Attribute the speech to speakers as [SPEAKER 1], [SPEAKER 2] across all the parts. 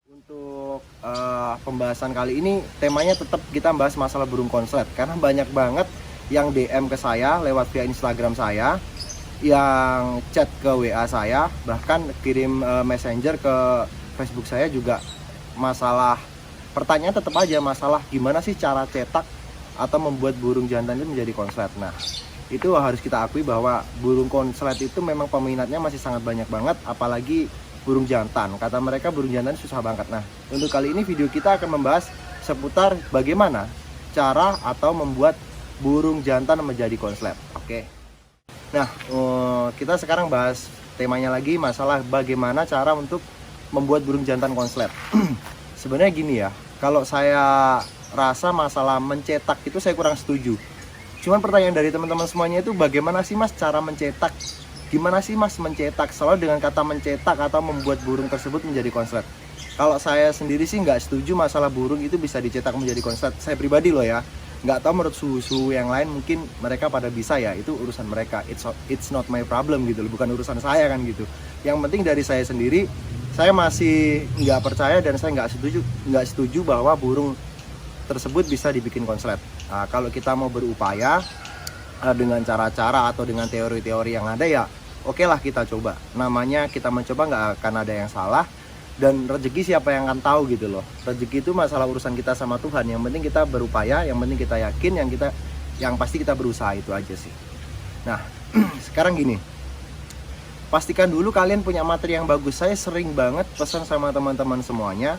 [SPEAKER 1] Untuk pembahasan kali ini temanya tetap kita bahas masalah burung konslet, karena banyak banget yang DM ke saya lewat via Instagram saya, yang chat ke WA saya, bahkan kirim messenger ke Facebook saya juga. Masalah pertanyaan tetap aja masalah gimana sih cara cetak atau membuat burung jantan itu menjadi konslet. Nah, itu harus kita akui bahwa burung konslet itu memang peminatnya masih sangat banyak banget, apalagi burung jantan. Kata mereka burung jantan susah banget. Nah, untuk kali ini video kita akan membahas seputar bagaimana cara atau membuat burung jantan menjadi konslet. Oke. Nah, kita sekarang bahas temanya lagi, masalah bagaimana cara untuk membuat burung jantan konslet. Sebenarnya gini ya, kalau saya rasa masalah mencetak itu saya kurang setuju. Cuman pertanyaan dari teman-teman semuanya itu, bagaimana sih mas cara mencetak? Gimana sih mas mencetak? Selalu dengan kata mencetak atau membuat burung tersebut menjadi konslet. Kalau saya sendiri sih nggak setuju masalah burung itu bisa dicetak menjadi konslet. Saya pribadi loh ya, nggak tahu menurut suhu yang lain mungkin mereka pada bisa ya, itu urusan mereka. It's not my problem gitu loh, bukan urusan saya kan gitu. Yang penting dari saya sendiri, saya masih nggak percaya dan saya nggak setuju bahwa burung tersebut bisa dibikin konslet. Nah, kalau kita mau berupaya dengan cara-cara atau dengan teori-teori yang ada ya oke lah kita coba. Namanya kita mencoba, nggak akan ada yang salah. Dan rezeki siapa yang akan tahu gitu loh. Rezeki itu masalah urusan kita sama Tuhan. Yang penting kita berupaya, yang penting kita yakin, yang pasti kita berusaha, itu aja sih. Nah, sekarang gini, pastikan dulu kalian punya materi yang bagus. Saya sering banget pesan sama teman-teman semuanya,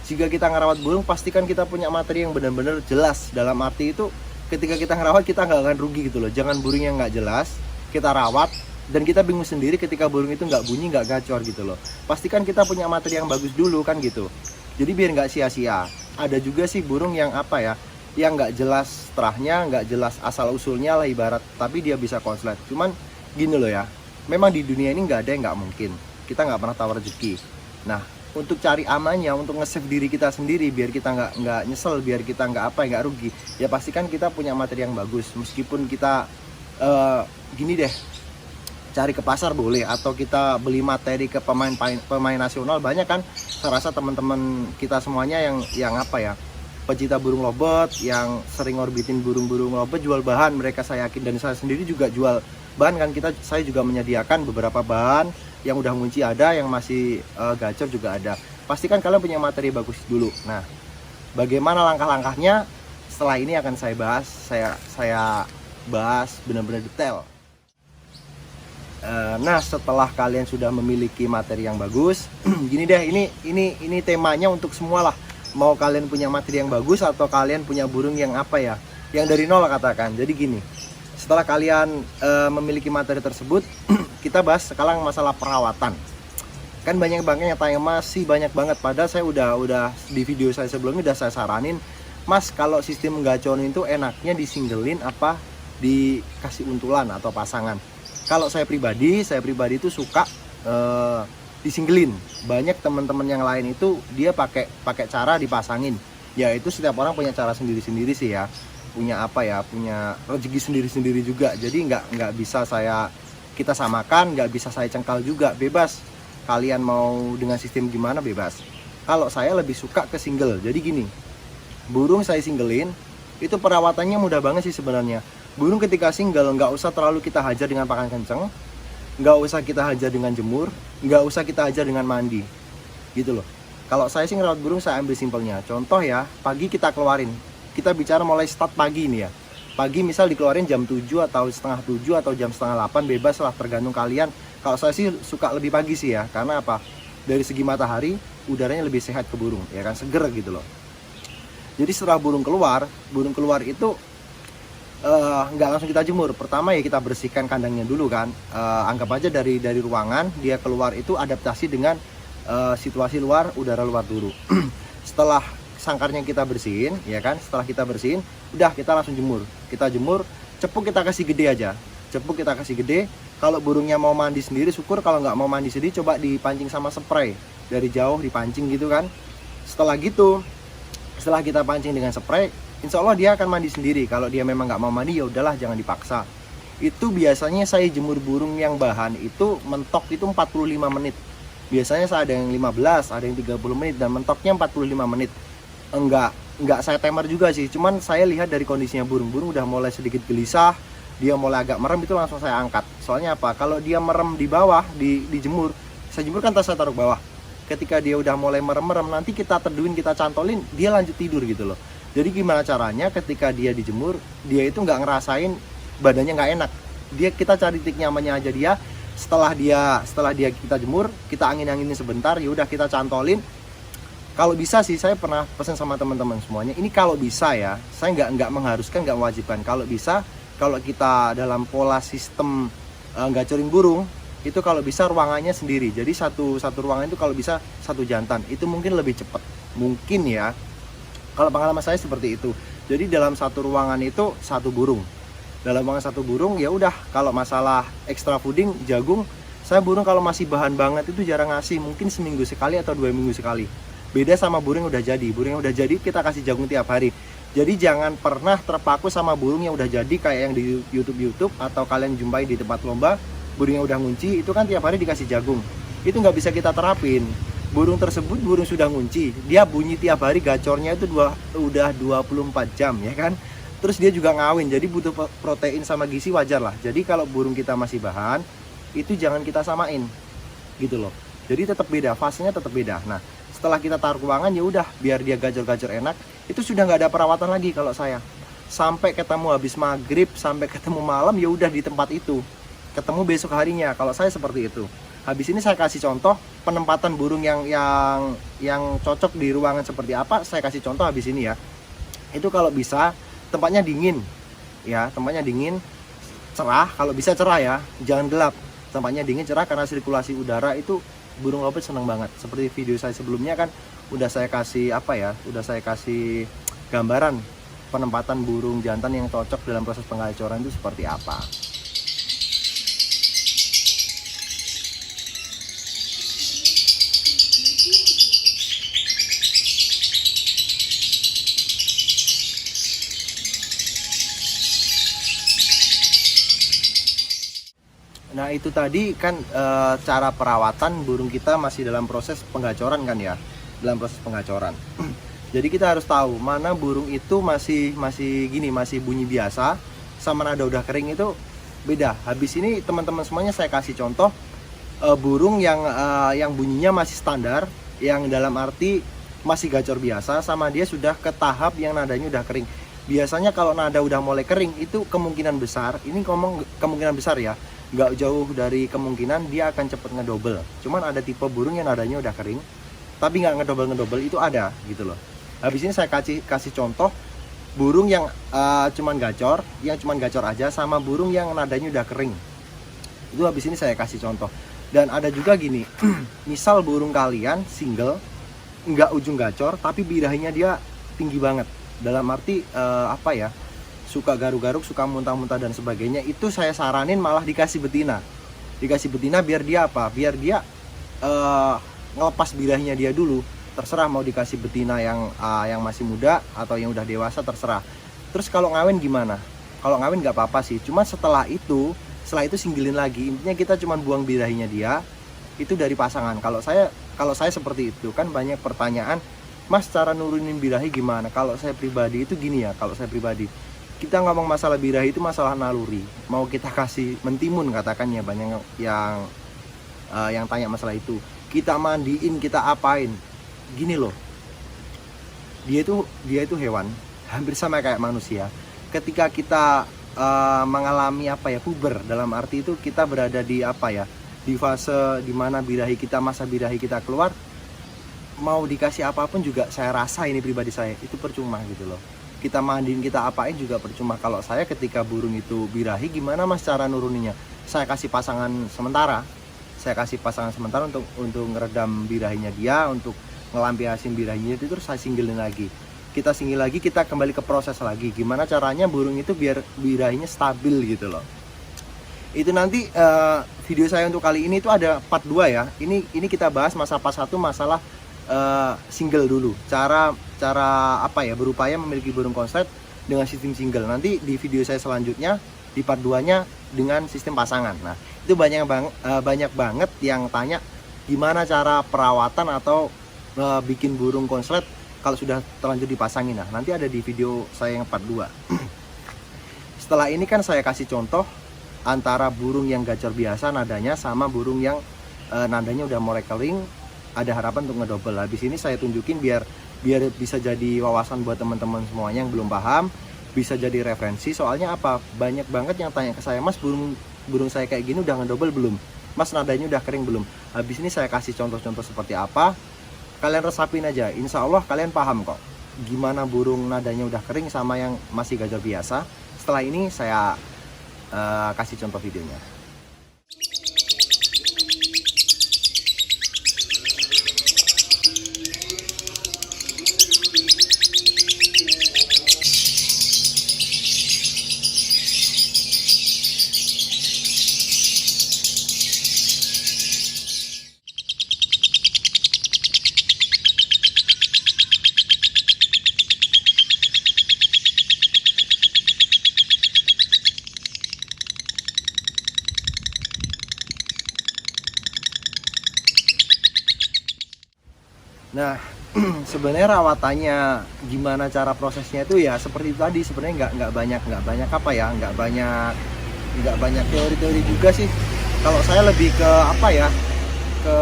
[SPEAKER 1] jika kita ngerawat burung, pastikan kita punya materi yang benar-benar jelas. Dalam arti itu, ketika kita ngerawat, kita nggak akan rugi gitu loh. Jangan burung yang nggak jelas kita rawat dan kita bingung sendiri ketika burung itu nggak bunyi, nggak gacor gitu loh. Pastikan kita punya materi yang bagus dulu kan gitu. Jadi biar nggak sia-sia. Ada juga sih burung yang apa ya, yang nggak jelas terahnya, nggak jelas asal usulnya lah ibarat, tapi dia bisa konslet. Cuman gini loh ya, memang di dunia ini nggak ada yang nggak mungkin. Kita nggak pernah tahu rezeki. Nah, untuk cari amannya, untuk nge-save diri kita sendiri biar kita nggak nyesel, biar kita nggak rugi, ya pastikan kita punya materi yang bagus. Meskipun kita gini deh, cari ke pasar boleh, atau kita beli materi ke pemain nasional banyak kan. Saya rasa teman-teman kita semuanya yang apa ya, pecinta burung lobet, yang sering ngorbitin burung-burung lobet, jual bahan mereka, saya yakin. Dan saya sendiri juga jual bahan kan. Saya juga menyediakan beberapa bahan yang udah munci ada, yang masih gacor juga ada. Pastikan kalian punya materi bagus dulu. Nah, bagaimana langkah-langkahnya setelah ini akan saya bahas. Saya bahas benar-benar detail. Nah, setelah kalian sudah memiliki materi yang bagus, gini deh, ini temanya untuk semua lah. Mau kalian punya materi yang bagus atau kalian punya burung yang apa ya, yang dari nol katakan. Jadi gini, setelah kalian memiliki materi tersebut, kita bahas sekarang masalah perawatan. Kan banyak banget yang tanya, masih banyak banget. Padahal saya udah di video saya sebelumnya udah saya saranin, mas kalau sistem gaconin itu enaknya disinggelin apa dikasih untulan atau pasangan. Kalau saya pribadi itu suka disinggelin. Banyak teman-teman yang lain itu dia pakai cara dipasangin. Ya itu setiap orang punya cara sendiri-sendiri sih ya. Punya apa ya, punya rezeki sendiri-sendiri juga. Jadi nggak bisa kita samakan, nggak bisa saya cengkal juga. Bebas, kalian mau dengan sistem gimana bebas. Kalau saya lebih suka ke single. Jadi gini, burung saya singgelin, itu perawatannya mudah banget sih sebenarnya. Burung ketika single nggak usah terlalu kita hajar dengan pakan kenceng, nggak usah kita hajar dengan jemur, nggak usah kita hajar dengan mandi, gitu loh. Kalau saya sih ngerawat burung, saya ambil simpelnya. Contoh ya, pagi kita keluarin. Kita bicara mulai start pagi nih ya. Pagi misal dikeluarin jam 7 atau setengah 7 atau jam setengah 8, bebas lah tergantung kalian. Kalau saya sih suka lebih pagi sih ya, karena apa? Dari segi matahari, udaranya lebih sehat ke burung, ya kan, seger gitu loh. Jadi setelah burung keluar itu nggak langsung kita jemur. Pertama ya kita bersihkan kandangnya dulu kan. Anggap aja dari ruangan dia keluar itu adaptasi dengan situasi luar, udara luar dulu. Setelah sangkarnya kita bersihin, ya kan, setelah kita bersihin, udah kita langsung jemur. Kita jemur, cepuk kita kasih gede aja. Cepuk kita kasih gede. Kalau burungnya mau mandi sendiri syukur, kalau nggak mau mandi sendiri coba dipancing sama spray. Dari jauh dipancing gitu kan. Setelah kita pancing dengan spray, insya Allah dia akan mandi sendiri. Kalau dia memang nggak mau mandi, ya udahlah, jangan dipaksa. Itu biasanya saya jemur burung yang bahan itu mentok itu 45 menit. Biasanya saya ada yang 15, ada yang 30 menit, dan mentoknya 45 menit. Enggak saya timer juga sih, cuman saya lihat dari kondisinya burung udah mulai sedikit gelisah, dia mulai agak merem, itu langsung saya angkat. Soalnya apa? Kalau dia merem di bawah, dijemur, saya jemur kan, tas saya taruh bawah. Ketika dia udah mulai merem-merem, nanti kita teduhin, kita cantolin, dia lanjut tidur gitu loh. Jadi gimana caranya ketika dia dijemur, dia itu nggak ngerasain badannya nggak enak. Kita cari titik nyamannya aja dia. Setelah dia kita jemur, kita angin-anginin sebentar, ya udah kita cantolin. Kalau bisa sih, saya pernah pesan sama teman-teman semuanya, ini kalau bisa ya, saya nggak mengharuskan, nggak mewajibkan. Kalau bisa, kalau kita dalam pola sistem gacorin burung, itu kalau bisa ruangannya sendiri. Jadi satu ruangan itu kalau bisa satu jantan, itu mungkin lebih cepat. Mungkin ya, kalau pengalaman saya seperti itu. Jadi dalam satu ruangan itu satu burung. Dalam ruangan satu burung, ya udah. Kalau masalah extra fooding, jagung, saya burung kalau masih bahan banget itu jarang ngasih, mungkin seminggu sekali atau 2 minggu sekali. Beda sama burung yang udah jadi. Burung yang udah jadi kita kasih jagung tiap hari. Jadi jangan pernah terpaku sama burung yang udah jadi kayak yang di YouTube atau kalian jumpai di tempat lomba. Burung yang udah ngunci itu kan tiap hari dikasih jagung. Itu nggak bisa kita terapin. Burung tersebut burung sudah ngunci, dia bunyi tiap hari, gacornya itu udah 24 jam ya kan. Terus dia juga ngawin, jadi butuh protein sama gizi, wajar lah. Jadi kalau burung kita masih bahan, itu jangan kita samain gitu loh. Jadi tetap beda, fasenya tetap beda. Nah, setelah kita taruh ruangan, ya udah biar dia gacor-gacor enak. Itu sudah nggak ada perawatan lagi kalau saya. Sampai ketemu habis maghrib, sampai ketemu malam, ya udah di tempat itu. Ketemu besok harinya. Kalau saya seperti itu. Habis ini saya kasih contoh penempatan burung yang cocok di ruangan seperti apa. Saya kasih contoh habis ini ya. Itu kalau bisa tempatnya dingin, ya tempatnya dingin, cerah. Kalau bisa cerah ya, jangan gelap. Tempatnya dingin, cerah, karena sirkulasi udara itu burung lovebird senang banget. Seperti video saya sebelumnya kan udah saya kasih udah saya kasih gambaran penempatan burung jantan yang cocok dalam proses pengacoran itu seperti apa. Nah itu tadi kan cara perawatan burung kita masih dalam proses penggacoran kan ya, dalam proses penggacoran. Jadi kita harus tahu mana burung itu masih bunyi biasa, sama nada udah kering itu beda. Habis ini teman-teman semuanya saya kasih contoh burung yang bunyinya masih standar, yang dalam arti masih gacor biasa, sama dia sudah ke tahap yang nadanya udah kering. Biasanya kalau nada udah mulai kering itu kemungkinan besar, ini kemungkinan besar ya, nggak jauh dari kemungkinan dia akan cepet ngedobel. Cuman ada tipe burung yang nadanya udah kering tapi nggak ngedobel itu ada gitu loh. Habis ini saya kasih contoh burung yang cuman gacor aja, sama burung yang nadanya udah kering. Itu habis ini saya kasih contoh. Dan ada juga gini, misal burung kalian single, nggak ujung gacor tapi birahinya dia tinggi banget, dalam arti suka garuk-garuk, suka muntah-muntah dan sebagainya, itu saya saranin malah dikasih betina. Biar dia biar dia ngelepas birahinya dia dulu. Terserah mau dikasih betina yang masih muda atau yang udah dewasa, terserah. Terus kalau ngawin gimana? Kalau ngawin nggak apa-apa sih, cuma setelah itu singgilin lagi. Intinya kita cuma buang birahinya dia itu dari pasangan. Kalau saya seperti itu. Kan banyak pertanyaan, Mas, cara nurunin birahi gimana? Kalau saya pribadi itu gini ya, kita ngomong masalah birahi itu masalah naluri. Mau kita kasih mentimun katakannya, banyak yang tanya masalah itu. Kita mandiin, kita apain? Gini loh. Dia itu hewan, hampir sama kayak manusia. Ketika kita mengalami puber, dalam arti itu kita berada di di fase dimana masa birahi kita keluar, mau dikasih apapun juga saya rasa ini pribadi saya itu percuma gitu loh. Kita mandiin, kita apain juga percuma. Kalau saya ketika burung itu birahi, gimana Mas cara nuruninya? Saya kasih pasangan sementara untuk ngeredam birahinya dia, untuk ngelampiasin birahinya itu, terus saya singgilin lagi. Kita singgil lagi, kita kembali ke proses lagi. Gimana caranya burung itu biar birahinya stabil gitu loh. Itu nanti video saya untuk kali ini itu ada part 2 ya. Ini kita bahas part 1 masalah single dulu, cara berupaya memiliki burung konslet dengan sistem single. Nanti di video saya selanjutnya di part 2 nya dengan sistem pasangan. Nah itu banyak banget yang tanya, gimana cara perawatan atau bikin burung konslet kalau sudah terlanjur dipasangin. Nah, nanti ada di video saya yang part 2. Setelah ini kan saya kasih contoh antara burung yang gacor biasa nadanya sama burung yang nadanya udah mulai kering, ada harapan untuk ngedouble. Habis ini saya tunjukin biar bisa jadi wawasan buat teman-teman semuanya yang belum paham, bisa jadi referensi. Soalnya apa? Banyak banget yang tanya ke saya, "Mas, burung saya kayak gini udah ngedouble belum? Mas, nadanya udah kering belum?" Habis ini saya kasih contoh-contoh seperti apa. Kalian resapin aja, insya Allah kalian paham kok gimana burung nadanya udah kering sama yang masih gacor biasa. Setelah ini saya kasih contoh videonya. Nah, sebenarnya rawatannya gimana cara prosesnya itu ya seperti itu tadi. Sebenarnya nggak banyak apa ya, nggak banyak teori-teori juga sih. Kalau saya lebih ke apa ya, ke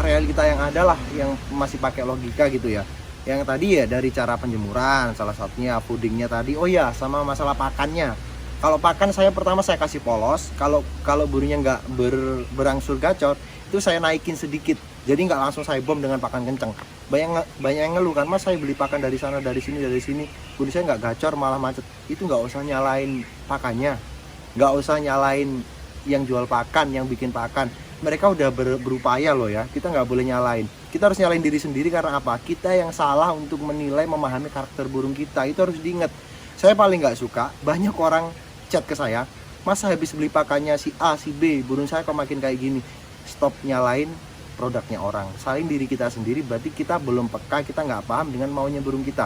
[SPEAKER 1] realita yang ada lah, yang masih pakai logika gitu ya. Yang tadi ya dari cara penjemuran, salah satunya foodingnya tadi. Oh ya, sama masalah pakannya. Kalau pakan saya pertama saya kasih polos. Kalau burungnya nggak berangsur gacor, itu saya naikin sedikit. Jadi nggak langsung saya bom dengan pakan kenceng. Banyak yang ngeluh kan, "Mas, saya beli pakan dari sana, dari sini. Burung saya nggak gacor, malah macet." Itu nggak usah nyalain pakannya, nggak usah nyalain yang jual pakan, yang bikin pakan. Mereka udah berupaya loh ya. Kita nggak boleh nyalain. Kita harus nyalain diri sendiri karena apa? Kita yang salah untuk menilai, memahami karakter burung kita. Itu harus diingat. Saya paling nggak suka banyak orang chat ke saya, "Mas, habis beli pakannya si A, si B, burung saya kok makin kayak gini." Stop nyalain produknya orang, salin diri kita sendiri. Berarti kita belum peka, kita nggak paham dengan maunya burung kita.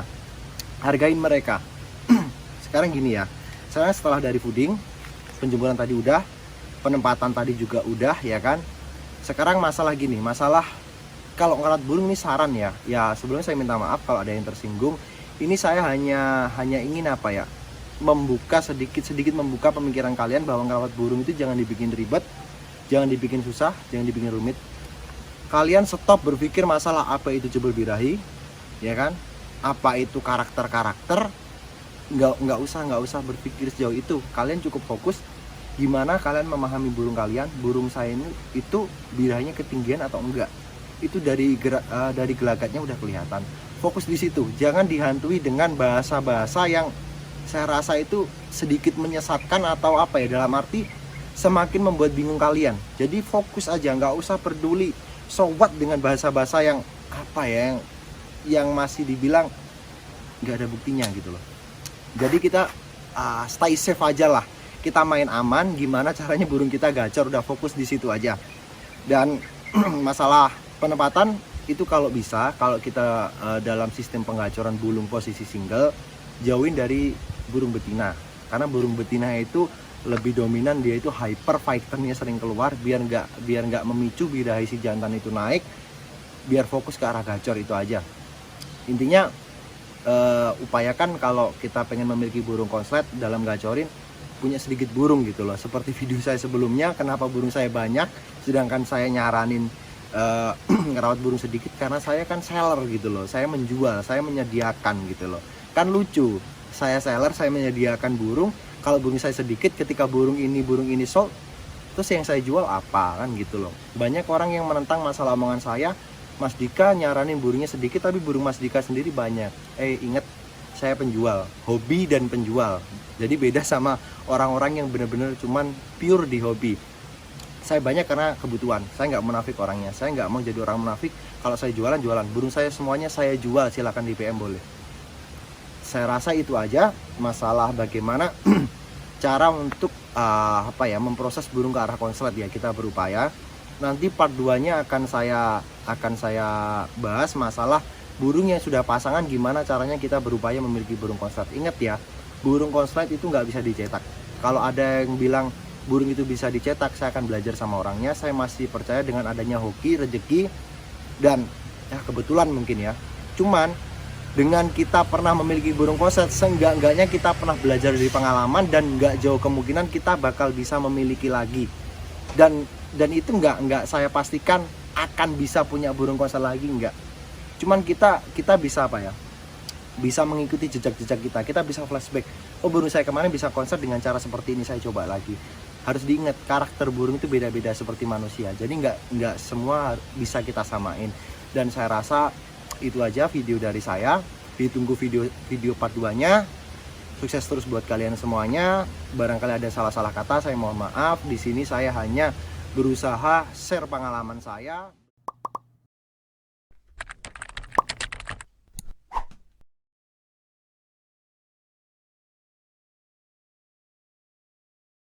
[SPEAKER 1] Hargain mereka. Sekarang gini ya, saya setelah dari fooding, penjemuran tadi udah, penempatan tadi juga udah ya kan. Sekarang masalah gini, masalah kalau ngerawat burung ini saran ya. Ya sebelumnya saya minta maaf kalau ada yang tersinggung. Ini saya hanya ingin apa ya, membuka sedikit membuka pemikiran kalian bahwa ngerawat burung itu jangan dibikin ribet, jangan dibikin susah, jangan dibikin rumit. Kalian stop berpikir masalah apa itu jebol birahi, ya kan? Apa itu karakter, nggak usah berpikir sejauh itu. Kalian cukup fokus gimana kalian memahami burung kalian. Burung saya ini itu birahinya ketinggian atau enggak? Itu dari gelagatnya udah kelihatan. Fokus di situ, jangan dihantui dengan bahasa-bahasa yang saya rasa itu sedikit menyesatkan atau apa ya, dalam arti semakin membuat bingung kalian. Jadi fokus aja, nggak usah peduli so what dengan bahasa-bahasa yang apa ya, yang masih dibilang nggak ada buktinya gitu loh. Jadi kita stay safe aja lah, kita main aman. Gimana caranya burung kita gacor, udah fokus di situ aja. Dan masalah penempatan itu kalau bisa, kalau kita dalam sistem penggacoran bulung posisi single, jauhin dari burung betina. Karena burung betina itu lebih dominan, dia itu hyper fighternya sering keluar, biar nggak memicu birahi si jantan itu naik, biar fokus ke arah gacor. Itu aja intinya. Upayakan kalau kita pengen memiliki burung konslet dalam gacorin, punya sedikit burung gitu loh. Seperti video saya sebelumnya, kenapa burung saya banyak sedangkan saya nyaranin ngerawat burung sedikit, karena saya kan seller gitu loh, saya menjual, saya menyediakan gitu loh. Kan lucu, saya seller, saya menyediakan burung. Kalau burung saya sedikit, ketika burung ini sold, terus yang saya jual apa kan gitu loh. Banyak orang yang menentang masalah omongan saya, "Mas Dika nyaranin burungnya sedikit tapi burung Mas Dika sendiri banyak." Ingat, saya penjual, hobi dan penjual. Jadi beda sama orang-orang yang benar-benar cuman pure di hobi. Saya banyak karena kebutuhan, saya nggak munafik orangnya, saya nggak mau jadi orang munafik. Kalau saya jualan, burung saya semuanya saya jual, silakan di PM boleh. Saya rasa itu aja. Masalah bagaimana cara untuk memproses burung ke arah konslet ya, kita berupaya. Nanti part 2-nya akan saya bahas masalah burung yang sudah pasangan, gimana caranya kita berupaya memiliki burung konslet. Ingat ya, burung konslet itu nggak bisa dicetak. Kalau ada yang bilang, burung itu bisa dicetak, saya akan belajar sama orangnya. Saya masih percaya dengan adanya hoki, rezeki, dan ya kebetulan mungkin ya. Cuman dengan kita pernah memiliki burung konslet, seenggak-enggaknya kita pernah belajar dari pengalaman, dan nggak jauh kemungkinan kita bakal bisa memiliki lagi. Dan itu nggak saya pastikan akan bisa punya burung konslet lagi, nggak. Cuman kita bisa apa ya? Bisa mengikuti jejak-jejak kita. Kita bisa flashback. Oh, burung saya kemarin bisa konslet dengan cara seperti ini, saya coba lagi. Harus diingat, karakter burung itu beda-beda seperti manusia. Jadi nggak semua bisa kita samain. Dan saya rasa itu aja video dari saya. Ditunggu video part 2-nya. Sukses terus buat kalian semuanya. Barangkali ada salah-salah kata, saya mohon maaf. Di sini saya hanya berusaha share pengalaman saya.